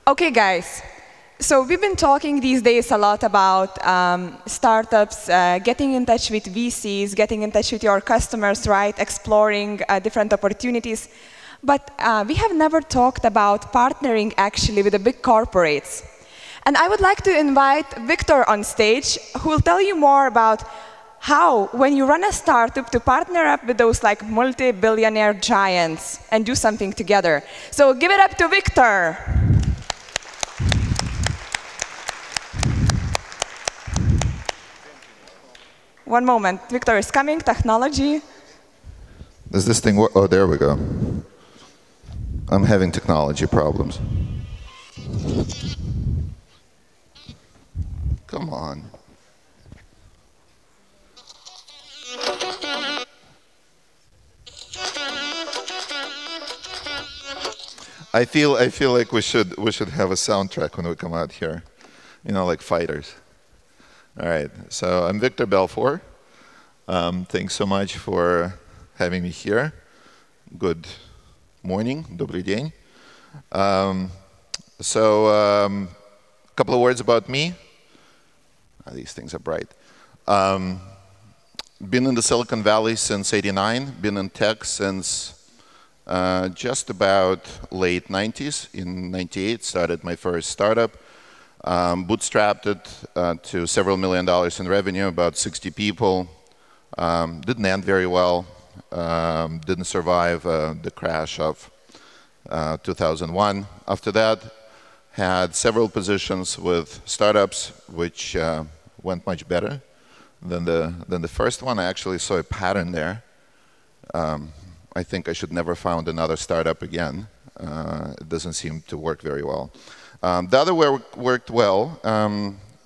OK, guys. So we've been talking these days a lot about startups, getting in touch with VCs, getting in touch with your customers, right? Exploring different opportunities. But we have never talked about partnering actually with the big corporates. And I would like to invite Victor on stage, who will tell you more about how, when you run a startup, to partner up with those like multi-billionaire giants and do something together. So give it up to Victor. One moment. Victor is coming. Technology. Does this thing work? Oh, there we go. I'm having technology problems. Come on. I feel like we should have a soundtrack when we come out here, you know, like fighters. All right, so I'm Victor Belfor. Thanks so much for having me here. Good morning, добрый день. So a couple of words about me. These things are bright. Been in the Silicon Valley since '89. Been in tech since just about late 90s. In '98, started my first startup. Bootstrapped it to several $1 million in revenue, about 60 people. Didn't end very well. Didn't survive the crash of 2001. After that, had several positions with startups, which went much better than the first one. I actually saw a pattern there. I think I should never found another startup again. It doesn't seem to work very well. The other worked well,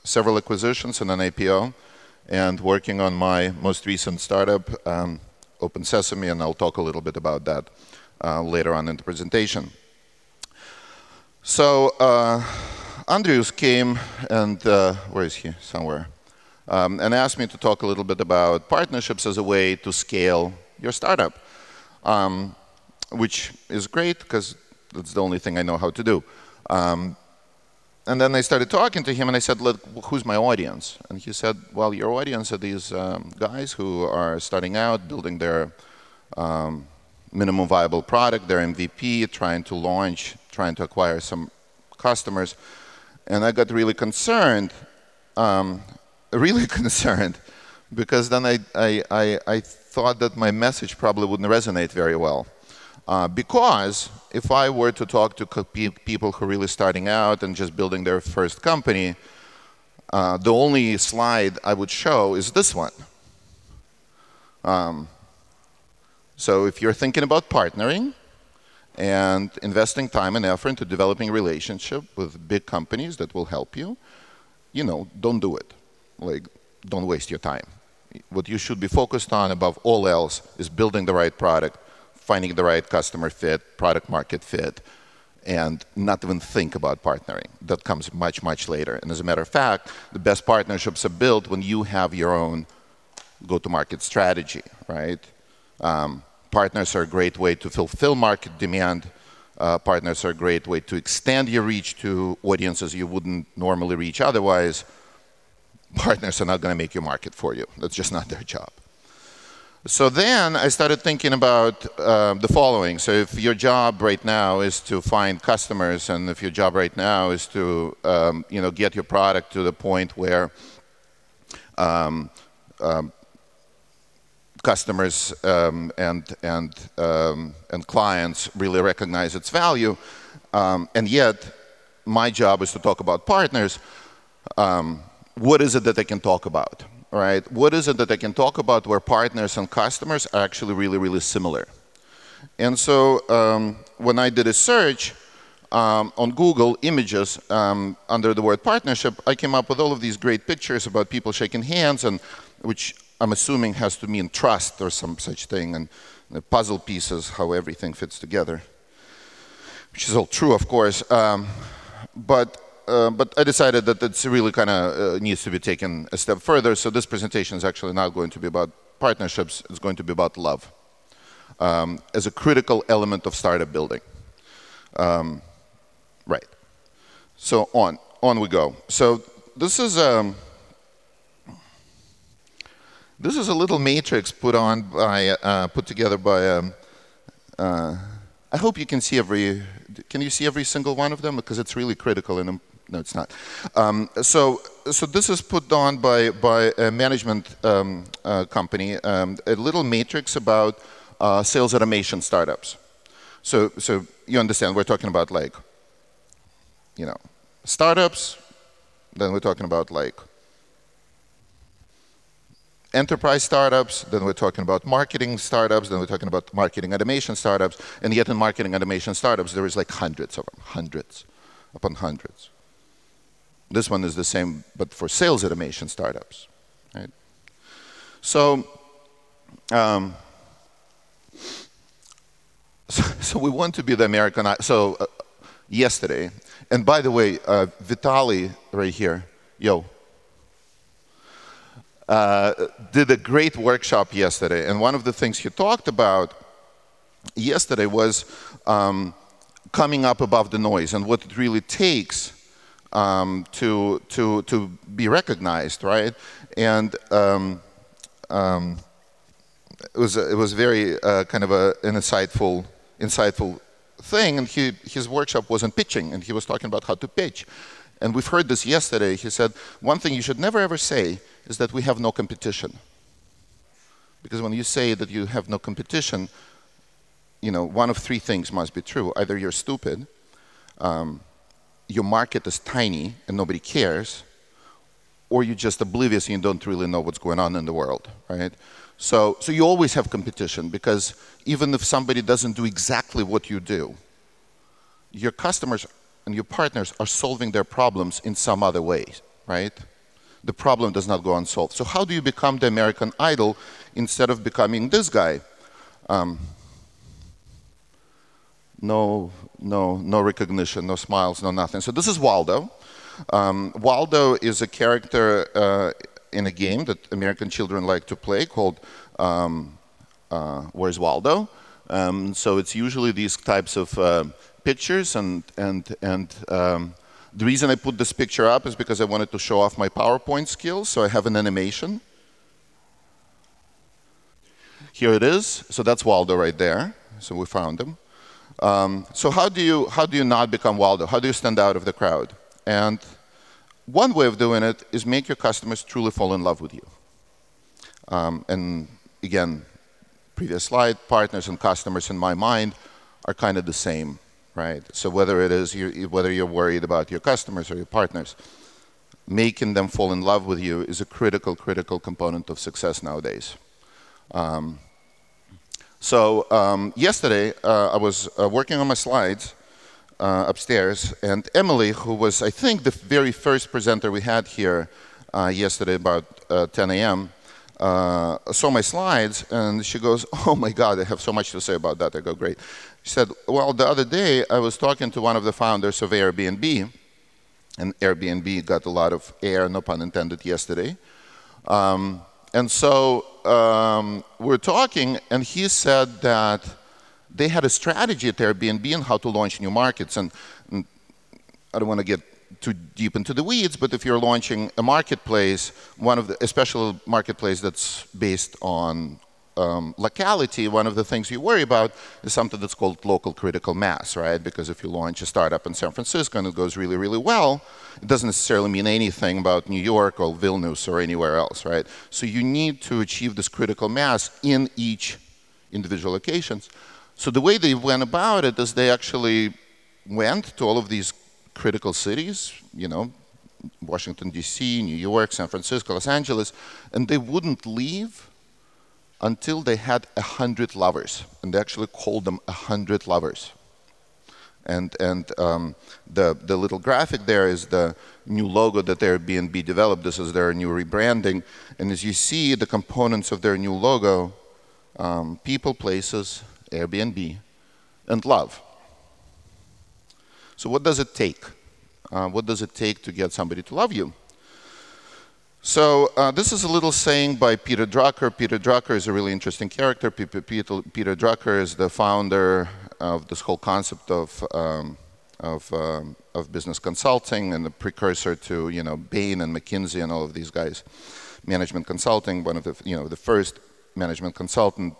several acquisitions and an IPO, and working on my most recent startup, Open Sesame, and I'll talk a little bit about that later on in the presentation. So Andrius came and, where is he? Somewhere. And asked me to talk a little bit about partnerships as a way to scale your startup, which is great because that's the only thing I know how to do. And then I started talking to him, and I said, look, who's my audience? And he said, well, your audience are these guys who are starting out, building their minimum viable product, their MVP, trying to launch, trying to acquire some customers. And I got really concerned, because then I thought that my message probably wouldn't resonate very well. Because if I were to talk to people who are really starting out and just building their first company, the only slide I would show is this one. So if you're thinking about partnering and investing time and effort into developing a relationship with big companies that will help you, you know, don't do it. Like, don't waste your time. What you should be focused on above all else is building the right product, finding the right customer fit, product market fit, and not even think about partnering. That comes much, much later. And as a matter of fact, the best partnerships are built when you have your own go-to-market strategy, right? Partners are a great way to fulfill market demand. Partners are a great way to extend your reach to audiences you wouldn't normally reach otherwise. Partners are not going to make your market for you. That's just not their job. So then I started thinking about the following. So if your job right now is to find customers, and if your job right now is to get your product to the point where customers and clients really recognize its value, and yet my job is to talk about partners, what is it that I can talk about? Right? What is it that I can talk about where partners and customers are actually really, really similar? And so when I did a search on Google Images under the word partnership, I came up with all of these great pictures about people shaking hands, and which I'm assuming has to mean trust or some such thing, and the puzzle pieces, how everything fits together, which is all true, of course. But I decided that it's really kind of needs to be taken a step further. So this presentation is actually not going to be about partnerships. It's going to be about love as a critical element of startup building. Right. So on we go. So this is a little matrix put together by. I hope you can see every. Can you see every single one of them? Because it's really critical. And no, it's not. So this is put on by a management company. A little matrix about sales automation startups. So you understand we're talking about like, startups. Then we're talking about like enterprise startups, then we're talking about marketing startups, then we're talking about marketing automation startups, and yet in marketing automation startups there is like hundreds of them, hundreds upon hundreds. This one is the same, but for sales automation startups, right? So, so we want to be the American. So yesterday, and by the way, Vitaly right here, did a great workshop yesterday, and one of the things he talked about yesterday was coming up above the noise and what it really takes to be recognized, right? And it was very kind of an insightful thing. And his workshop was on pitching, and he was talking about how to pitch. And we've heard this yesterday. He said, one thing you should never ever say is that we have no competition. Because when you say that you have no competition, one of three things must be true. Either you're stupid, your market is tiny and nobody cares, or you're just oblivious and you don't really know what's going on in the world, right? So you always have competition, because even if somebody doesn't do exactly what you do, your customers and your partners are solving their problems in some other way, right? The problem does not go unsolved. So how do you become the American Idol instead of becoming this guy? No recognition, no smiles, no nothing. So this is Waldo. Waldo is a character in a game that American children like to play called Where's Waldo? So it's usually these types of pictures, and the reason I put this picture up is because I wanted to show off my PowerPoint skills. So I have an animation. Here it is. So that's Waldo right there. So we found him. So how do you not become Waldo? How do you stand out of the crowd? And one way of doing it is make your customers truly fall in love with you. And again, previous slide, partners and customers in my mind are kind of the same, right? So whether it is whether you're worried about your customers or your partners, making them fall in love with you is a critical component of success nowadays. Yesterday I was working on my slides upstairs, and Emily, who was I think the very first presenter we had here yesterday about 10 a.m. Saw my slides, and she goes, "Oh my God, I have so much to say about that." I go, "Great." She said, "Well, the other day I was talking to one of the founders of Airbnb, and Airbnb got a lot of air, no pun intended, yesterday. And so we're talking, and he said that they had a strategy at Airbnb on how to launch new markets. And I don't want to get too deep into the weeds, but if you're launching a marketplace, a special marketplace that's based on locality, one of the things you worry about is something that's called local critical mass, right? Because if you launch a startup in San Francisco and it goes really, really well, it doesn't necessarily mean anything about New York or Vilnius or anywhere else, right? So you need to achieve this critical mass in each individual locations. So the way they went about it is they actually went to all of these critical cities, Washington, D.C., New York, San Francisco, Los Angeles, and they wouldn't leave until they had 100 lovers. And they actually called them 100 lovers. And the little graphic there is the new logo that Airbnb developed. This is their new rebranding. And as you see, the components of their new logo, people, places, Airbnb, and love. So what does it take? What does it take to get somebody to love you? So this is a little saying by Peter Drucker. Peter Drucker is a really interesting character. Peter Drucker is the founder of this whole concept of of business consulting and the precursor to, Bain and McKinsey and all of these guys. Management consulting, one of the, the first management consultant,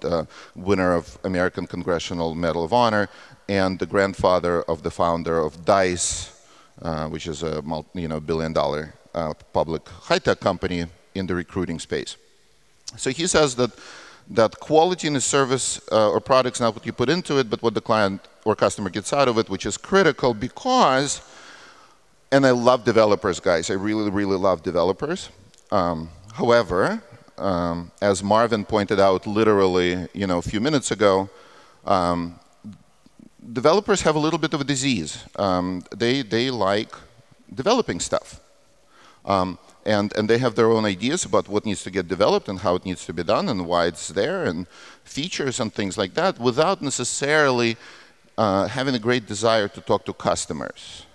winner of American Congressional Medal of Honor, and the grandfather of the founder of Dice, which is a billion-dollar public high-tech company in the recruiting space. So he says that quality in a service or product is not what you put into it, but what the client or customer gets out of it, which is critical because, and I love developers, guys. I really, really love developers. However, as Marvin pointed out literally, a few minutes ago, developers have a little bit of a disease. They like developing stuff. And they have their own ideas about what needs to get developed and how it needs to be done and why it's there and features and things like that without necessarily having a great desire to talk to customers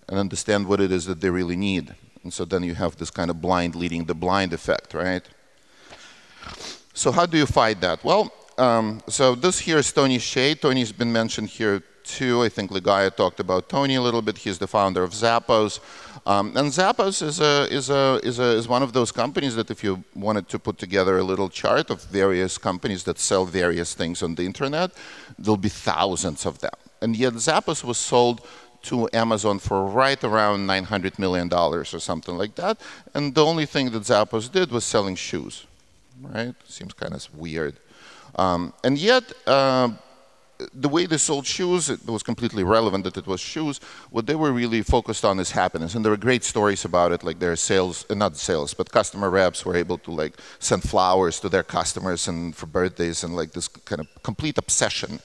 and understand what it is that they really need. And so then you have this kind of blind leading the blind effect, right? So how do you fight that? Well, so this here is Tony Hsieh. Tony's been mentioned here too. I think Ligaya talked about Tony a little bit. He's the founder of Zappos. And Zappos is one of those companies that if you wanted to put together a little chart of various companies that sell various things on the internet, there'll be thousands of them. And yet Zappos was sold to Amazon for right around $900 million or something like that. And the only thing that Zappos did was selling shoes, right? Seems kind of weird. And yet, the way they sold shoes, it was completely irrelevant that it was shoes. What they were really focused on is happiness. And there are great stories about it, like their sales, not sales, but customer reps were able to like send flowers to their customers and for birthdays and like this kind of complete obsession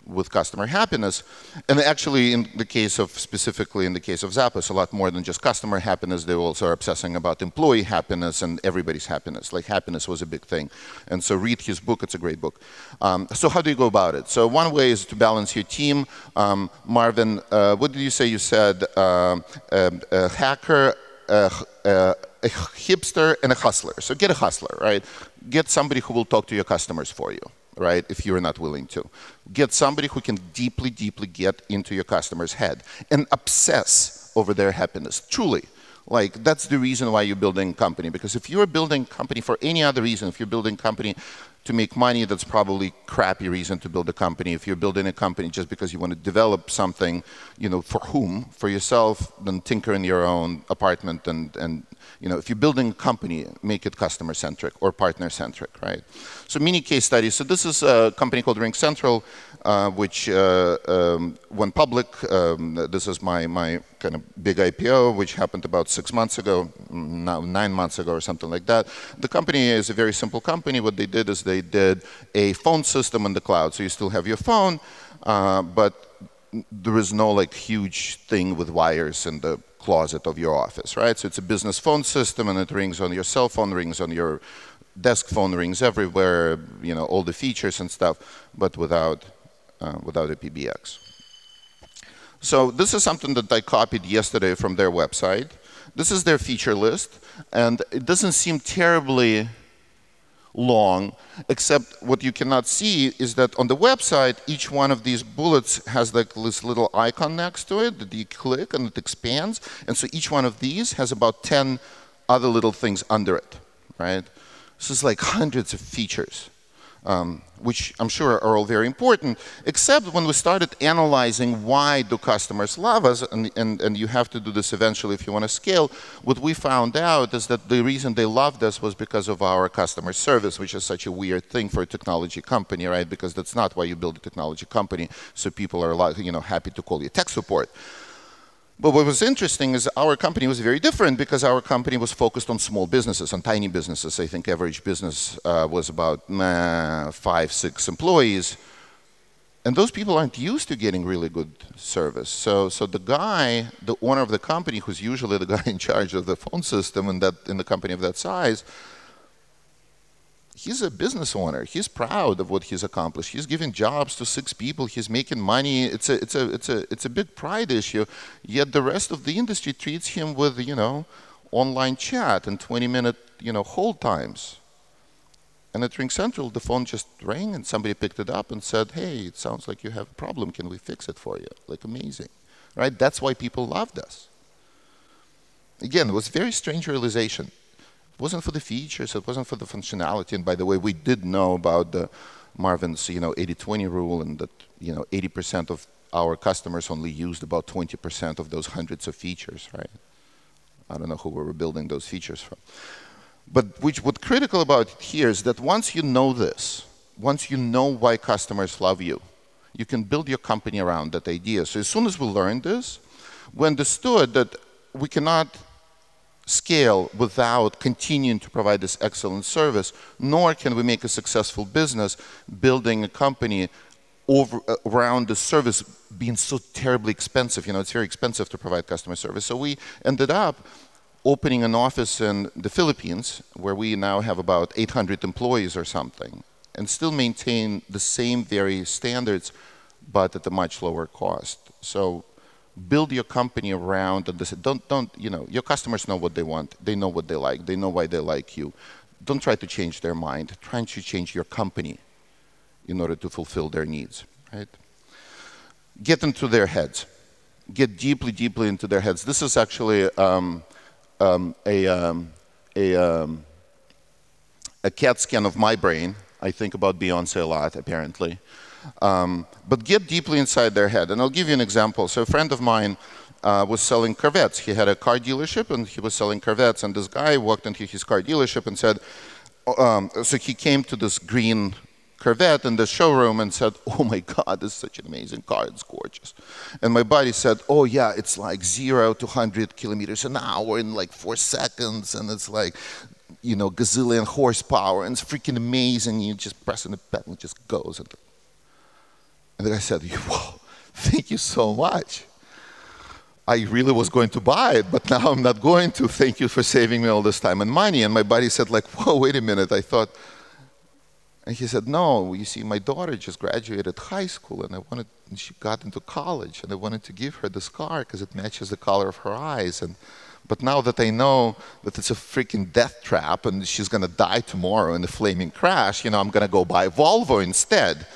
with customer happiness. And actually, in the case of, specifically in the case of Zappos, a lot more than just customer happiness, they also are obsessing about employee happiness and everybody's happiness. Like happiness was a big thing. And so read his book, it's a great book. So how do you go about it? So one way is to balance your team. Marvin, what did you say? You said a hacker, a hipster, and a hustler. So get a hustler, right? Get somebody who will talk to your customers for you, right, if you're not willing to. Get somebody who can deeply, deeply get into your customer's head and obsess over their happiness, truly. Like, that's the reason why you're building a company. Because if you're building a company for any other reason, if you're building a company to make money, that's probably a crappy reason to build a company. If you're building a company just because you want to develop something, for whom? For yourself, then tinker in your own apartment and if you're building a company, make it customer-centric or partner-centric, right? So mini case studies. So this is a company called RingCentral, which went public. This is my kind of big IPO, which happened about 6 months ago, now 9 months ago or something like that. The company is a very simple company. What they did is they did a phone system in the cloud. So you still have your phone, but there is no like huge thing with wires in the closet of your office, right? So it's a business phone system, and it rings on your cell phone, rings on your desk phone, rings everywhere, all the features and stuff, but without a PBX. So this is something that I copied yesterday from their website. This is their feature list, and it doesn't seem terribly long, except what you cannot see is that on the website, each one of these bullets has like this little icon next to it that you click and it expands. And so each one of these has about 10 other little things under it, right? This is like hundreds of features, which I'm sure are all very important, except when we started analyzing why do customers love us, and you have to do this eventually if you want to scale, what we found out is that the reason they loved us was because of our customer service, which is such a weird thing for a technology company, right? Because that's not why you build a technology company, so people are like, happy to call you tech support. But what was interesting is our company was very different because our company was focused on small businesses, on tiny businesses. I think average business was about 5, 6 employees. And those people aren't used to getting really good service. So the guy, the owner of the company, who's usually the guy in charge of the phone system in the company of that size, he's a business owner. He's proud of what he's accomplished. He's giving jobs to 6 people. He's making money. It's a big pride issue. Yet the rest of the industry treats him with, online chat and 20-minute, hold times. And at RingCentral, the phone just rang and somebody picked it up and said, "Hey, it sounds like you have a problem. Can we fix it for you?" Like, amazing. right? That's why people loved us. Again, it was a very strange realization. It wasn't for the features, it wasn't for the functionality. And by the way, we did know about Marvin's 80-20 rule, and that 80% of our customers only used about 20% of those hundreds of features, right? I don't know who we were building those features from. But what's critical about it here is that once you know this, once you know why customers love you, you can build your company around that idea. So as soon as we learned this, we understood that we cannot scale without continuing to provide this excellent service, nor can we make a successful business building a company around the service being so terribly expensive. It's very expensive to provide customer service. So we ended up opening an office in the Philippines, where we now have about 800 employees or something, and still maintain the same very standards, but at a much lower cost. So build your company around this. Your customers know what they want. They know what they like. They know why they like you. Don't try to change their mind. Try to change your company in order to fulfill their needs, right? Get into their heads. Get deeply, deeply into their heads. This is actually a CAT scan of my brain. I think about Beyonce a lot, apparently. But get deeply inside their head. And I'll give you an example. So a friend of mine was selling Corvettes. He had a car dealership, and he was selling Corvettes. And this guy walked into his car dealership and said, so he came to this green Corvette in the showroom and said, "Oh my God, this is such an amazing car, it's gorgeous." And my buddy said, "Oh yeah, it's like 0 to 100 kilometers an hour in like 4 seconds, and it's like, gazillion horsepower, and it's freaking amazing. You just press on the pedal, it just goes." And the guy said, "Wow, thank you so much. I really was going to buy it, but now I'm not going to. Thank you for saving me all this time and money." And my buddy said, like, "Whoa, wait a minute, I thought..." And he said, "No, you see, my daughter just graduated high school, and she got into college, and I wanted to give her this car because it matches the color of her eyes. But now that I know that it's a freaking death trap and she's going to die tomorrow in a flaming crash, I'm going to go buy Volvo instead."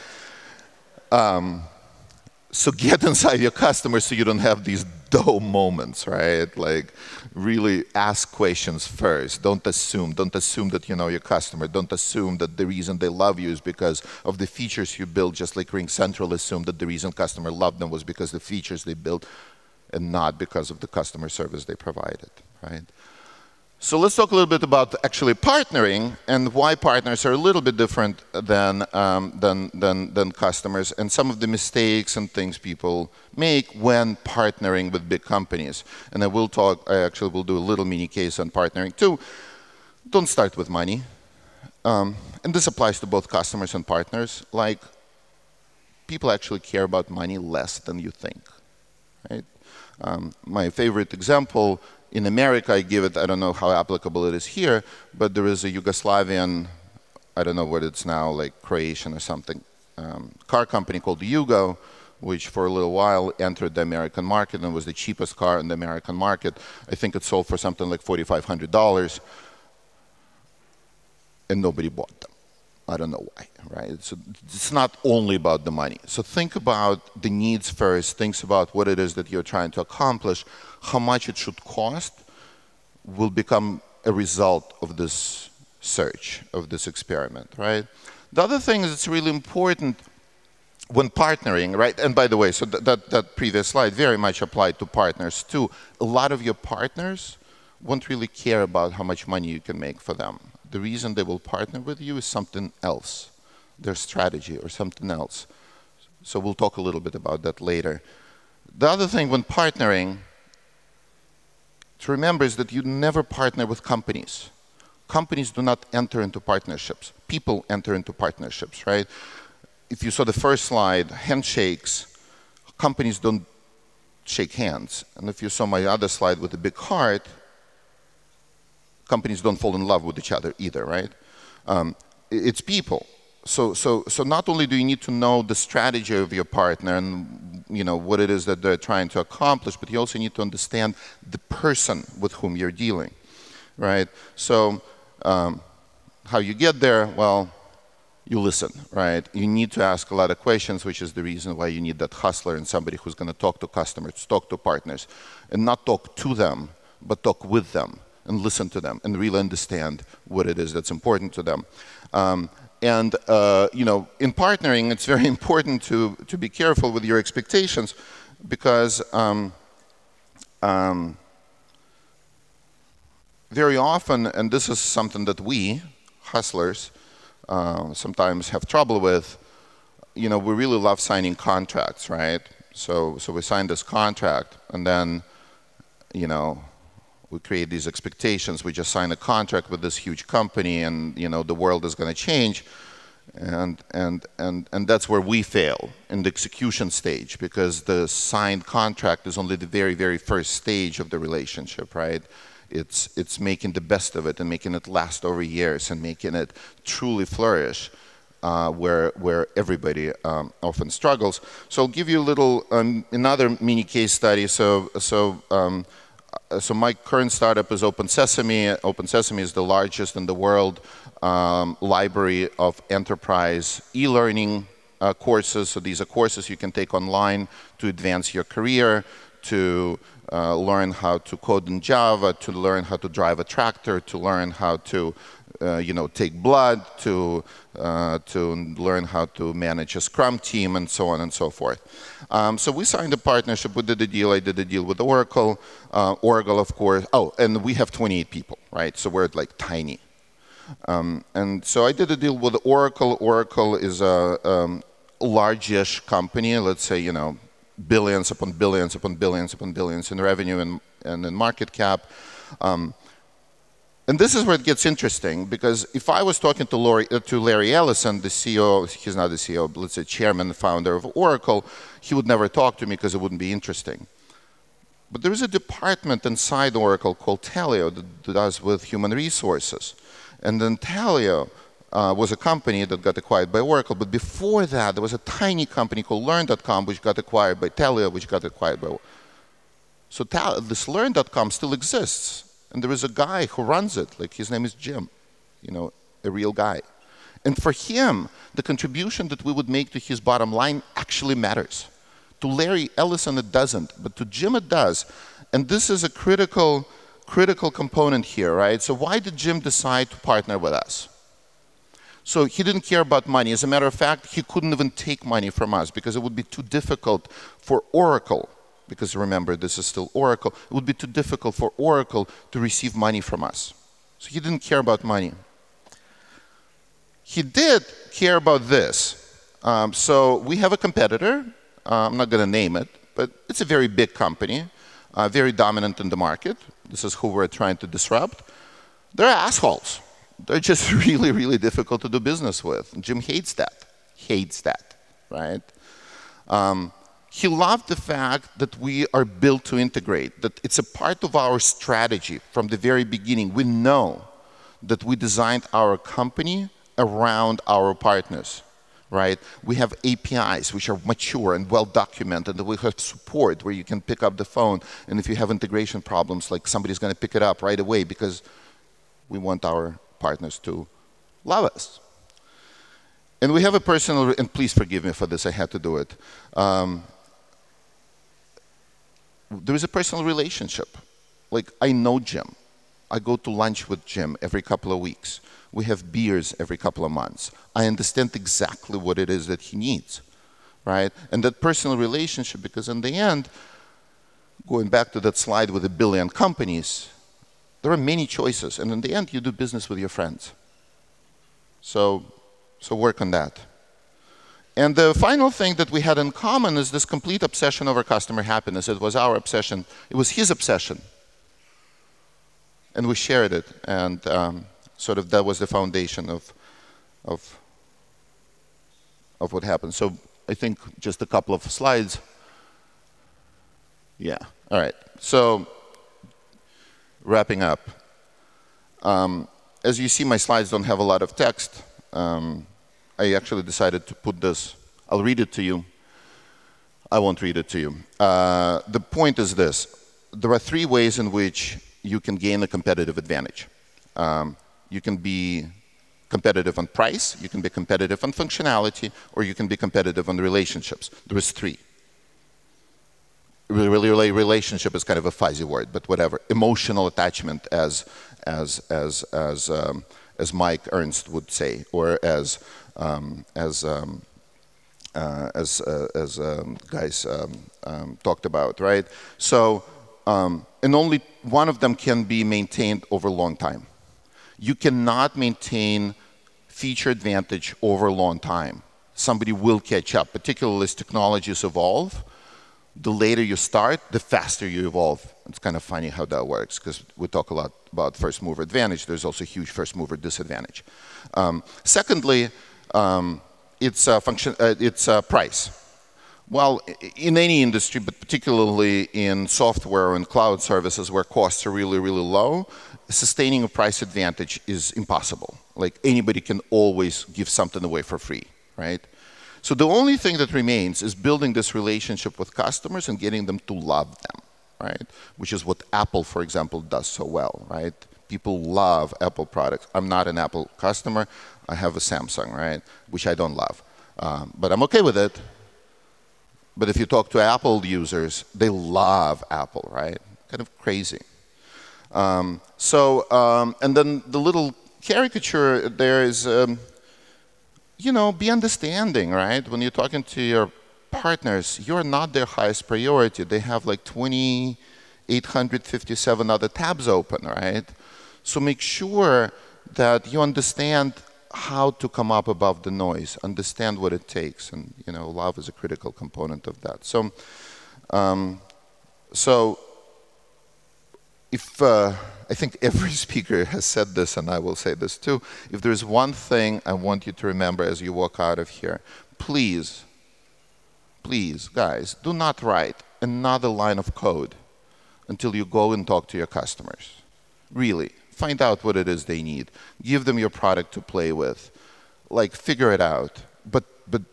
So get inside your customers so you don't have these dull moments, right? Like, really ask questions first. Don't assume that you know your customer. Don't assume that the reason they love you is because of the features you build, just like RingCentral assumed that the reason customer loved them was because of the features they built and not because of the customer service they provided, right? So let's talk a little bit about actually partnering and why partners are a little bit different than customers, and some of the mistakes and things people make when partnering with big companies. And I actually will do a little mini case on partnering too. Don't start with money. And this applies to both customers and partners. Like, people actually care about money less than you think, right? My favorite example, in America, I give it, I don't know how applicable it is here, but there is a Yugoslavian, I don't know what it's now, like Croatian or something, car company called Yugo, which for a little while entered the American market and was the cheapest car in the American market. I think it sold for something like $4,500, and nobody bought them. I don't know why, right? So it's not only about the money. So think about the needs first. Think about what it is that you're trying to accomplish. How much it should cost will become a result of this search, of this experiment, right? The other thing is it's really important when partnering, right? And by the way, so that previous slide very much applied to partners too. A lot of your partners won't really care about how much money you can make for them. The reason they will partner with you is something else, their strategy or something else. So we'll talk a little bit about that later. The other thing when partnering to remember is that you never partner with companies. Companies do not enter into partnerships. People enter into partnerships, right? If you saw the first slide, handshakes, companies don't shake hands. And if you saw my other slide with the big heart, companies don't fall in love with each other either, right? It's people. So not only do you need to know the strategy of your partner and what it is that they're trying to accomplish, but you also need to understand the person with whom you're dealing, right? So how you get there? Well, you listen, right? You need to ask a lot of questions, which is the reason why you need that hustler and somebody who's going to talk to customers, talk to partners, and not talk to them, but talk with them and listen to them and really understand what it is that's important to them. You know, in partnering, it's very important to be careful with your expectations because very often, and this is something that we, hustlers, sometimes have trouble with, you know, we really love signing contracts, right? So we sign this contract and then, you know, we create these expectations. We just sign a contract with this huge company and, you know, the world is going to change. And that's where we fail in the execution stage because the signed contract is only the very, very first stage of the relationship, right? It's making the best of it and making it last over years and making it truly flourish where everybody often struggles. So I'll give you a little, another mini case study. So my current startup is Open Sesame. Open Sesame is the largest in the world library of enterprise e-learning courses. So these are courses you can take online to advance your career, to learn how to code in Java, to learn how to drive a tractor, to learn how to you know, take blood, to learn how to manage a Scrum team, and so on and so forth. So we signed a partnership. We did a deal. I did a deal with Oracle. Oracle, of course. Oh, and we have 28 people, right? So we're like tiny. And so I did a deal with Oracle. Oracle is a large-ish company. Let's say, you know, billions upon billions upon billions upon billions in revenue and in market cap. And this is where it gets interesting, because if I was talking to Larry Ellison, the CEO, he's not the CEO, but let's say chairman, founder of Oracle, he would never talk to me because it wouldn't be interesting. But there is a department inside Oracle called Taleo that does with human resources. And then Taleo was a company that got acquired by Oracle. But before that, there was a tiny company called Learn.com, which got acquired by Taleo, which got acquired by Oracle. So this Learn.com still exists. And there is a guy who runs it, like his name is Jim, you know, a real guy. And for him, the contribution that we would make to his bottom line actually matters. To Larry Ellison, it doesn't, but to Jim, it does. And this is a critical component here, right? So why did Jim decide to partner with us? So he didn't care about money. As a matter of fact, he couldn't even take money from us because it would be too difficult for Oracle. Because remember, this is still Oracle. It would be too difficult for Oracle to receive money from us. So he didn't care about money. He did care about this. So we have a competitor. I'm not going to name it, but it's a very big company, very dominant in the market. This is who we're trying to disrupt. They're assholes. They're just really, really difficult to do business with. Jim hates that. Hates that, right? He loved the fact that we are built to integrate, that it's a part of our strategy from the very beginning. We know that we designed our company around our partners, right? We have APIs which are mature and well documented, and we have support where you can pick up the phone, and if you have integration problems, like somebody's going to pick it up right away because we want our partners to love us. And we have a personal, and please forgive me for this, I had to do it. There is a personal relationship. Like, I know Jim. I go to lunch with Jim every couple of weeks. We have beers every couple of months. I understand exactly what it is that he needs, right? And that personal relationship, because in the end, going back to that slide with 1 billion companies, there are many choices. And in the end, you do business with your friends. So work on that. And the final thing that we had in common is this complete obsession over customer happiness. It was our obsession. It was his obsession. And we shared it. And sort of that was the foundation of what happened. So I think just a couple of slides. Yeah, all right. So wrapping up. As you see, my slides don't have a lot of text. I actually decided to put this. I'll read it to you. I won't read it to you. The point is this. There are 3 ways in which you can gain a competitive advantage. You can be competitive on price, you can be competitive on functionality, or you can be competitive on relationships. There is three. Really, relationship is kind of a fuzzy word, but whatever. Emotional attachment, as Mike Ernst would say, or as guys talked about, right? So, and only one of them can be maintained over a long time. You cannot maintain feature advantage over a long time. Somebody will catch up, particularly as technologies evolve. The later you start, the faster you evolve. It's kind of funny how that works, because we talk a lot about first mover advantage. There's also a huge first mover disadvantage. Secondly, it's price. Well, in any industry, but particularly in software and cloud services where costs are really, really low, sustaining a price advantage is impossible. Like, anybody can always give something away for free, right? So the only thing that remains is building this relationship with customers and getting them to love them, right? Which is what Apple, for example, does so well, right? People love Apple products. I'm not an Apple customer. I have a Samsung, right? Which I don't love. But I'm okay with it. But if you talk to Apple users, they love Apple, right? Kind of crazy. And then the little caricature there is, you know, be understanding, right? When you're talking to your partners, you're not their highest priority. They have like 2,857 other tabs open, right? So make sure that you understand how to come up above the noise, understand what it takes, and, you know, love is a critical component of that. So, if I think every speaker has said this, and I will say this too, if there's one thing I want you to remember as you walk out of here, please, please, guys, do not write another line of code until you go and talk to your customers. Really, find out what it is they need. Give them your product to play with. Like, figure it out, but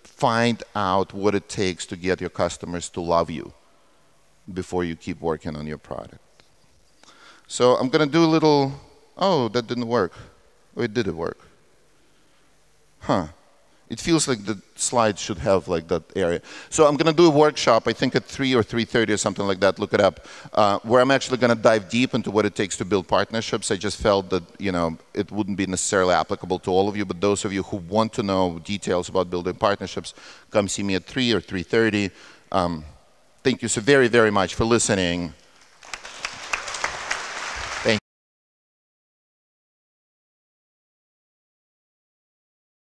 find out what it takes to get your customers to love you before you keep working on your product. So I'm going to do a little, oh, that didn't work. Oh, it did work. Huh. It feels like the slides should have like that area. So I'm going to do a workshop, I think at 3 or 3:30 or something like that, look it up, where I'm actually going to dive deep into what it takes to build partnerships. I just felt that, you know, it wouldn't be necessarily applicable to all of you, but those of you who want to know details about building partnerships, come see me at 3 or 3:30. Thank you so very, very much for listening.